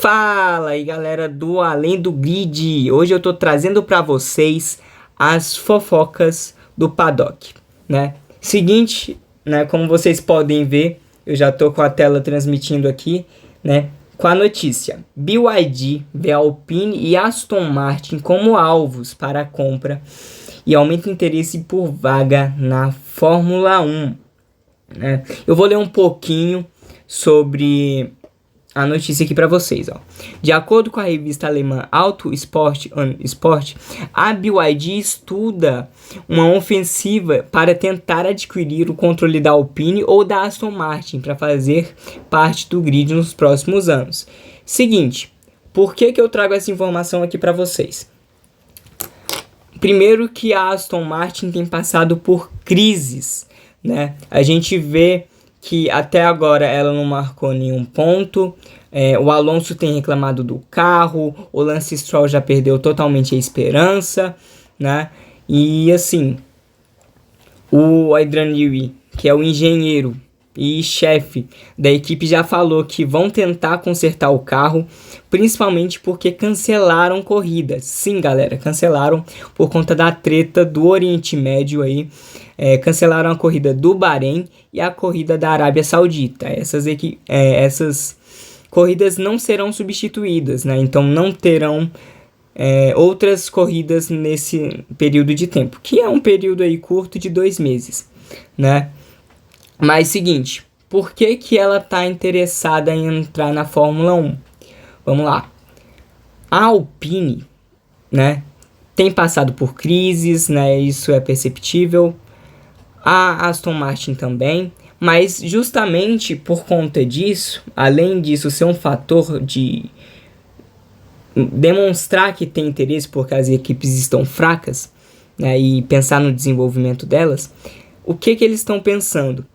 Fala aí galera do Além do Grid, hoje eu tô trazendo pra vocês as fofocas do paddock, né? Seguinte, né, como vocês podem ver, eu já tô com a tela transmitindo aqui, né? Com a notícia, BYD vê Alpine e Aston Martin como alvos para a compra e aumenta o interesse por vaga na Fórmula 1, né? Eu vou ler um pouquinho sobre a notícia aqui para vocês, ó. De acordo com a revista alemã Auto Sport, a BYD estuda uma ofensiva para tentar adquirir o controle da Alpine ou da Aston Martin para fazer parte do grid nos próximos anos. Seguinte, por que eu trago essa informação aqui para vocês? Primeiro que a Aston Martin tem passado por crises, né? A gente vê que até agora ela não marcou nenhum ponto. O Alonso tem reclamado do carro, o Lance Stroll já perdeu totalmente a esperança, né? E assim, o Adrian Newey, que é o engenheiro e chefe da equipe, já falou que vão tentar consertar o carro, principalmente porque cancelaram corridas. Sim, galera, cancelaram por conta da treta do Oriente Médio aí. Cancelaram a corrida do Bahrein e a corrida da Arábia Saudita. Essas corridas não serão substituídas, né? Então não terão outras corridas nesse período de tempo, que é um período aí curto de 2 meses, né? Mas seguinte, por que ela tá interessada em entrar na Fórmula 1? Vamos lá. A Alpine, né, tem passado por crises, né? Isso é perceptível. A Aston Martin também, mas justamente por conta disso, além disso ser um fator de demonstrar que tem interesse porque as equipes estão fracas, né, e pensar no desenvolvimento delas, o que eles estão pensando?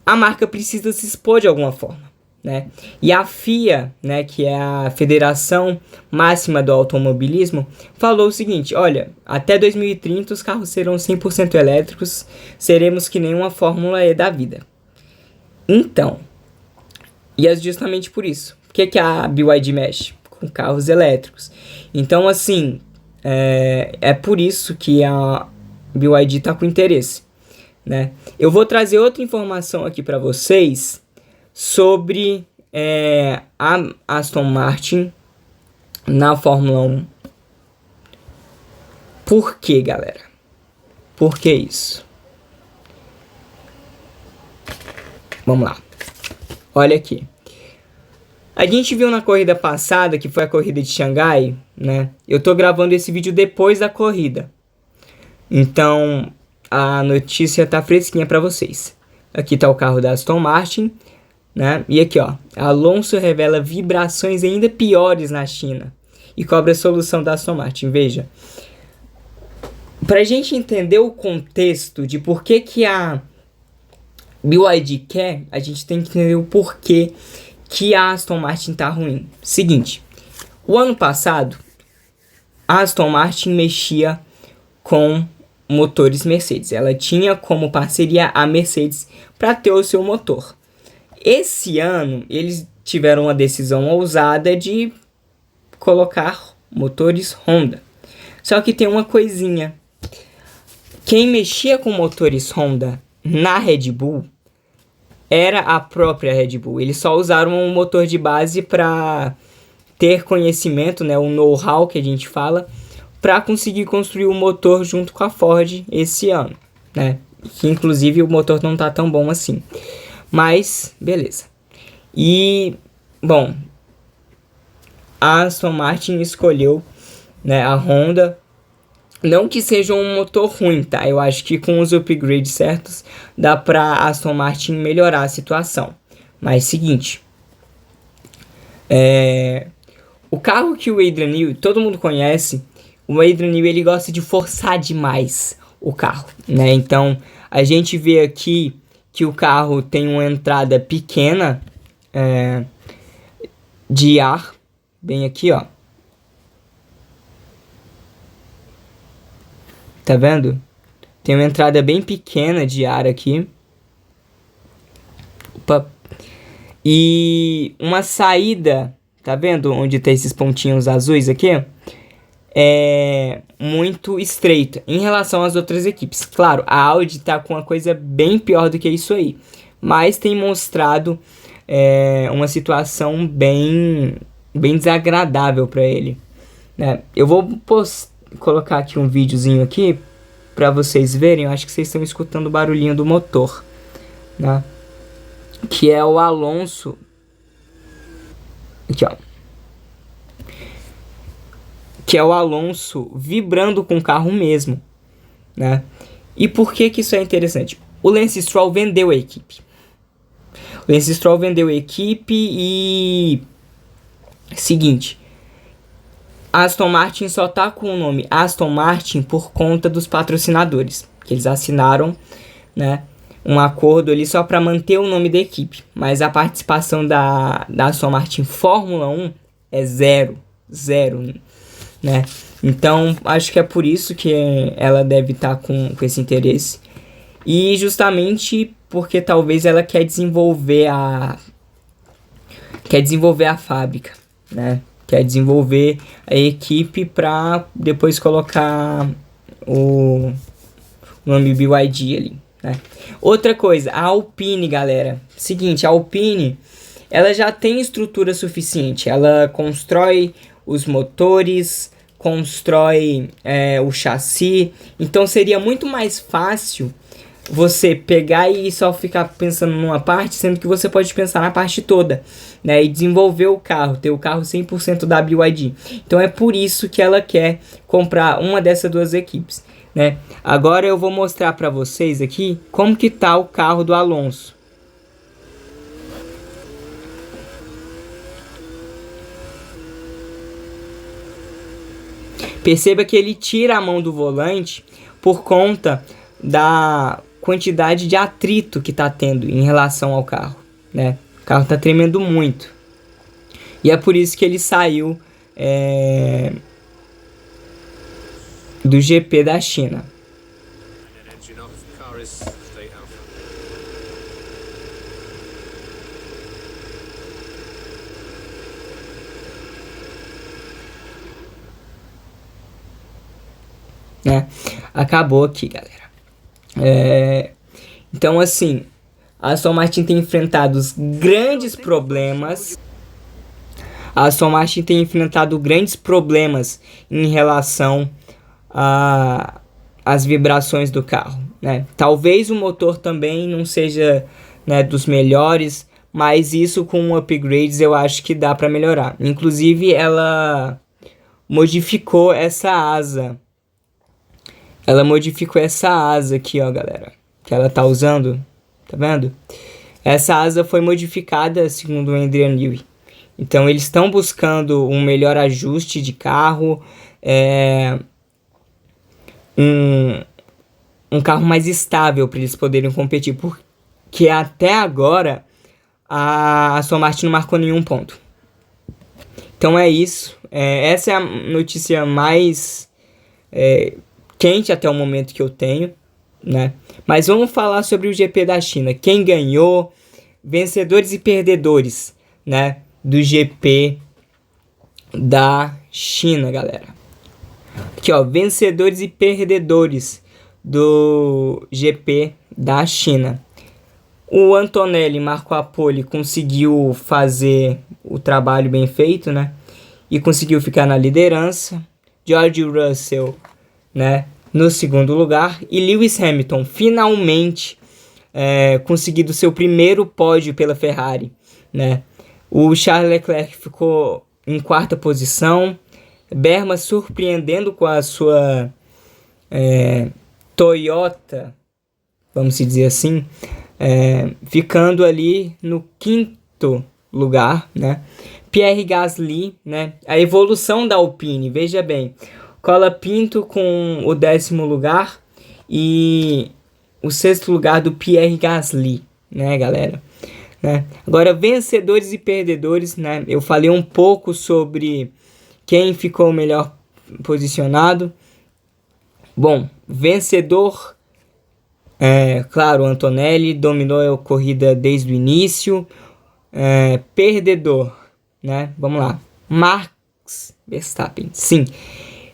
A marca precisa se expor de alguma forma, né? E a FIA, né, que é a Federação Máxima do Automobilismo, falou o seguinte: olha, até 2030 os carros serão 100% elétricos, seremos que nem uma Fórmula E da vida. Então, e é justamente por isso. Por que a BYD mexe? Com carros elétricos. Então, assim, é por isso que a BYD está com interesse, né? Eu vou trazer outra informação aqui para vocês sobre a Aston Martin na Fórmula 1. Por que, galera? Por que isso? Vamos lá. Olha aqui. A gente viu na corrida passada, que foi a corrida de Xangai, né? Eu tô gravando esse vídeo depois da corrida. Então, a notícia tá fresquinha para vocês. Aqui tá o carro da Aston Martin, né? E aqui, ó, Alonso revela vibrações ainda piores na China e cobra a solução da Aston Martin. Veja, pra gente entender o contexto de por que a BYD quer, a gente tem que entender o porquê que a Aston Martin tá ruim. Seguinte, o ano passado, a Aston Martin mexia com motores Mercedes. Ela tinha como parceria a Mercedes para ter o seu motor. Esse ano, eles tiveram uma decisão ousada de colocar motores Honda. Só que tem uma coisinha. Quem mexia com motores Honda na Red Bull era a própria Red Bull. Eles só usaram um motor de base para ter conhecimento, né, o know-how que a gente fala, para conseguir construir o motor junto com a Ford esse ano, né? Que inclusive o motor não tá tão bom assim. Mas, beleza. E, bom, a Aston Martin escolheu, né, a Honda. Não que seja um motor ruim, tá? Eu acho que com os upgrades certos dá pra Aston Martin melhorar a situação. Mas, seguinte. O carro que o Adrian Newey, todo mundo conhece, o Adrian Newey, ele gosta de forçar demais o carro, né? Então, a gente vê aqui que o carro tem uma entrada pequena de ar, bem aqui, ó. Tá vendo? Tem uma entrada bem pequena de ar aqui. Opa. E uma saída tá vendo onde tem esses pontinhos azuis aqui? É muito estreito em relação às outras equipes. Claro, a Audi tá com uma coisa bem pior do que isso aí, mas tem mostrado uma situação bem desagradável para ele, né? Eu vou colocar aqui um videozinho aqui para vocês verem. Eu acho que vocês estão escutando o barulhinho do motor, né? Que é o Alonso. Aqui, ó. Que é o Alonso vibrando com o carro mesmo, né? E por que que isso é interessante? O Lance Stroll vendeu a equipe. O Lance Stroll vendeu a equipe e... Seguinte, a Aston Martin só tá com o nome Aston Martin por conta dos patrocinadores, que eles assinaram, né, um acordo ali só para manter o nome da equipe. Mas a participação da Aston Martin Fórmula 1 é zero, né? Então, acho que é por isso que ela deve estar com esse interesse. E justamente porque talvez ela quer desenvolver a fábrica, né? Quer desenvolver a equipe para depois colocar o nome BYD ali, né? Outra coisa, a Alpine, galera. Seguinte, a Alpine, ela já tem estrutura suficiente. Ela constrói os motores, constrói o chassi. Então seria muito mais fácil você pegar e só ficar pensando numa parte, sendo que você pode pensar na parte toda, né? E desenvolver o carro, ter o carro 100% da BYD. Então é por isso que ela quer comprar uma dessas duas equipes, né? Agora eu vou mostrar para vocês aqui como que tá o carro do Alonso. Perceba que ele tira a mão do volante por conta da quantidade de atrito que tá tendo em relação ao carro, né? O carro tá tremendo muito. E é por isso que ele saiu do GP da China. Né? Acabou aqui, galera. Então, assim, a Aston Martin tem enfrentado grandes problemas. A Aston Martin tem enfrentado grandes problemas em relação às vibrações do carro, né? Talvez o motor também não seja, né, dos melhores, mas isso com upgrades eu acho que dá para melhorar. Inclusive, ela modificou essa asa. Ela modificou essa asa aqui, ó, galera, que ela tá usando, tá vendo? Essa asa foi modificada segundo o Adrian Newey. Então eles estão buscando um melhor ajuste de carro, um carro mais estável para eles poderem competir, porque até agora a Aston Martin não marcou nenhum ponto. Então é isso, essa é a notícia mais quente até o momento que eu tenho, né? Mas vamos falar sobre o GP da China. Quem ganhou, vencedores e perdedores, né, do GP da China, galera. Aqui, ó, vencedores e perdedores do GP da China. O Antonelli marcou a pole, conseguiu fazer o trabalho bem feito, né? E conseguiu ficar na liderança. George Russell, né, no segundo lugar. E Lewis Hamilton finalmente conseguiu seu primeiro pódio pela Ferrari, né? O Charles Leclerc ficou em quarta posição. Berma surpreendendo com a sua Toyota, vamos dizer assim, ficando ali no quinto lugar, né? Pierre Gasly, né? A evolução da Alpine, veja bem. Colapinto com o 10º lugar e o 6º lugar do Pierre Gasly, né, galera? Né? Agora, vencedores e perdedores, né? Eu falei um pouco sobre quem ficou melhor posicionado. Bom, vencedor, claro, o Antonelli dominou a corrida desde o início. Perdedor, né? Vamos lá. Max Verstappen, sim.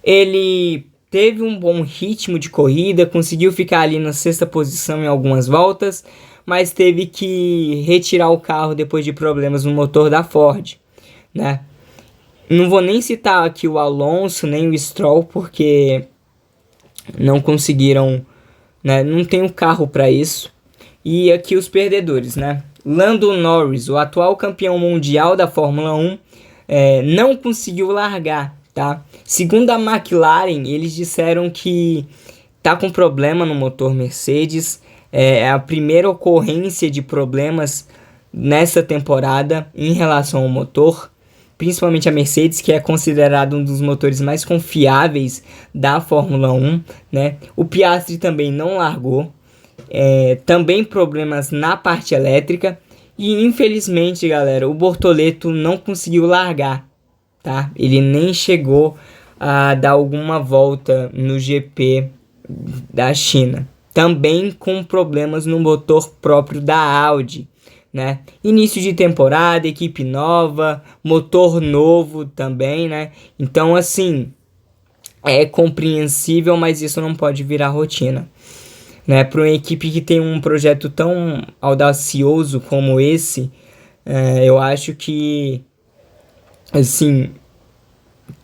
Ele teve um bom ritmo de corrida, conseguiu ficar ali na sexta posição em algumas voltas, mas teve que retirar o carro depois de problemas no motor da Ford, né? Não vou nem citar aqui o Alonso, nem o Stroll, porque não conseguiram, né? Não tem um carro para isso. E aqui os perdedores, né? Lando Norris, o atual campeão mundial da Fórmula 1, não conseguiu largar, tá? Segundo a McLaren, eles disseram que tá com problema no motor Mercedes. É a primeira ocorrência de problemas nessa temporada em relação ao motor, principalmente a Mercedes, que é considerado um dos motores mais confiáveis da Fórmula 1, né? O Piastri também não largou. Também problemas na parte elétrica. E infelizmente, galera, o Bortoleto não conseguiu largar, tá? Ele nem chegou a dar alguma volta no GP da China. Também com problemas no motor próprio da Audi, né? Início de temporada, equipe nova, motor novo também, né? Então, assim, é compreensível, mas isso não pode virar rotina, né? Para uma equipe que tem um projeto tão audacioso como esse, eu acho que, assim,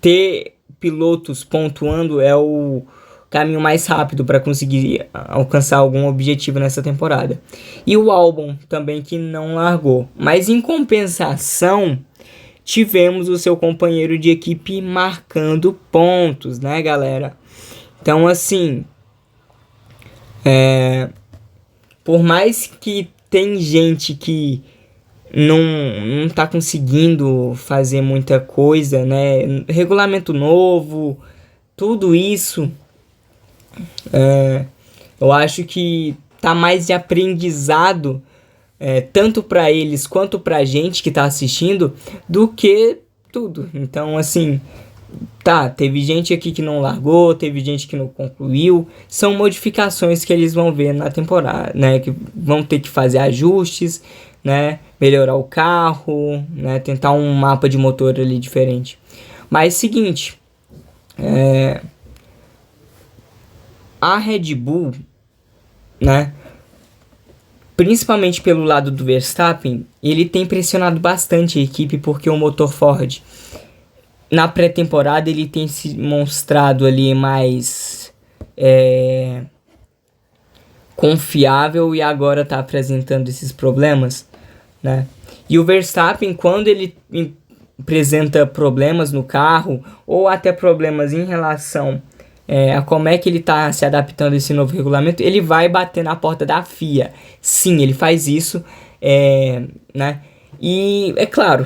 ter pilotos pontuando é o caminho mais rápido para conseguir alcançar algum objetivo nessa temporada. E o Albon também, que não largou. Mas em compensação, tivemos o seu companheiro de equipe marcando pontos, né, galera? Então, assim, por mais que tem gente que não tá conseguindo fazer muita coisa, né? Regulamento novo, tudo isso, eu acho que tá mais de aprendizado, tanto para eles quanto pra gente que tá assistindo, do que tudo. Então, assim, tá, teve gente aqui que não largou, teve gente que não concluiu. São modificações que eles vão ver na temporada, né? Que vão ter que fazer ajustes, né? Melhorar o carro, né? Tentar um mapa de motor ali diferente. Mas seguinte, a Red Bull, né? Principalmente pelo lado do Verstappen, ele tem pressionado bastante a equipe porque o motor Ford, na pré-temporada, ele tem se mostrado ali mais confiável e agora está apresentando esses problemas, né? E o Verstappen, quando ele apresenta problemas no carro ou até problemas em relação a como é que ele está se adaptando a esse novo regulamento, ele vai bater na porta da FIA. Sim, ele faz isso, né? E é claro,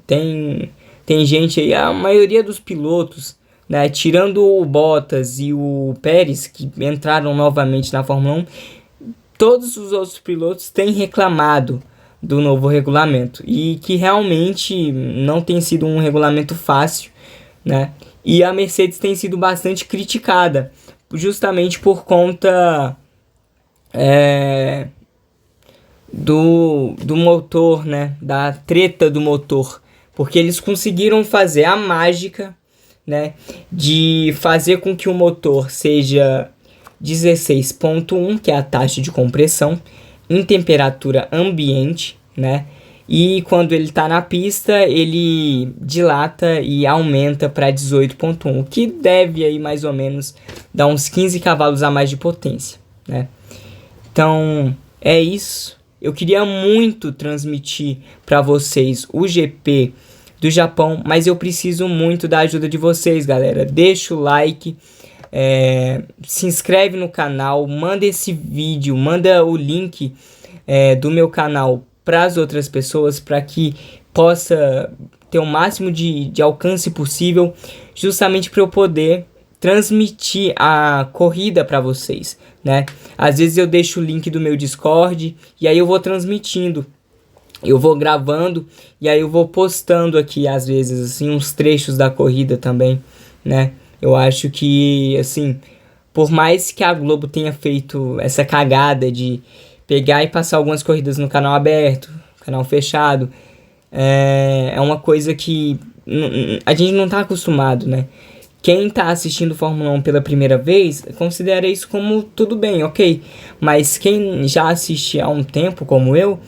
tem gente aí, a maioria dos pilotos, né, tirando o Bottas e o Pérez, que entraram novamente na Fórmula 1, todos os outros pilotos têm reclamado do novo regulamento. E que realmente não tem sido um regulamento fácil, né? E a Mercedes tem sido bastante criticada, justamente por conta do motor, né? Da treta do motor. Porque eles conseguiram fazer a mágica, né, de fazer com que o motor seja 16.1, que é a taxa de compressão, em temperatura ambiente, né? E quando ele está na pista, ele dilata e aumenta para 18.1, o que deve aí mais ou menos dar uns 15 cavalos a mais de potência, né? Então, é isso. Eu queria muito transmitir para vocês o GP do Japão, mas eu preciso muito da ajuda de vocês, galera. Deixa o like, se inscreve no canal, manda esse vídeo, manda o link do meu canal para as outras pessoas, para que possa ter o máximo de alcance possível, justamente para eu poder transmitir a corrida para vocês, né? Às vezes eu deixo o link do meu Discord e aí eu vou transmitindo. Eu vou gravando e aí eu vou postando aqui, às vezes, assim, uns trechos da corrida também, né? Eu acho que, assim, por mais que a Globo tenha feito essa cagada de pegar e passar algumas corridas no canal aberto, canal fechado, é uma coisa que a gente não tá acostumado, né? Quem tá assistindo Fórmula 1 pela primeira vez, considera isso como tudo bem, ok. Mas quem já assistia há um tempo, como eu,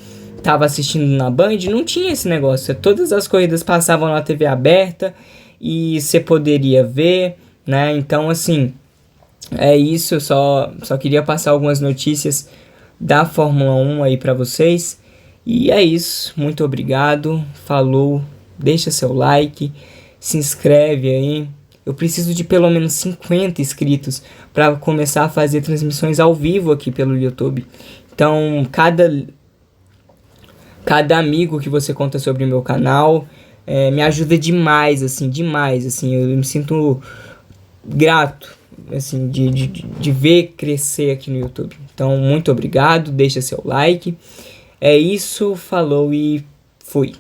tava assistindo na Band, não tinha esse negócio. Todas as corridas passavam na TV aberta e você poderia ver, né? Então, assim, é isso. Eu só queria passar algumas notícias da Fórmula 1 aí pra vocês. E é isso. Muito obrigado. Falou. Deixa seu like. Se inscreve aí. Eu preciso de pelo menos 50 inscritos para começar a fazer transmissões ao vivo aqui pelo YouTube. Então, cada amigo que você conta sobre o meu canal me ajuda demais, assim, demais, assim. Eu me sinto grato, assim, de ver crescer aqui no YouTube. Então, muito obrigado, deixa seu like. É isso, falou e fui.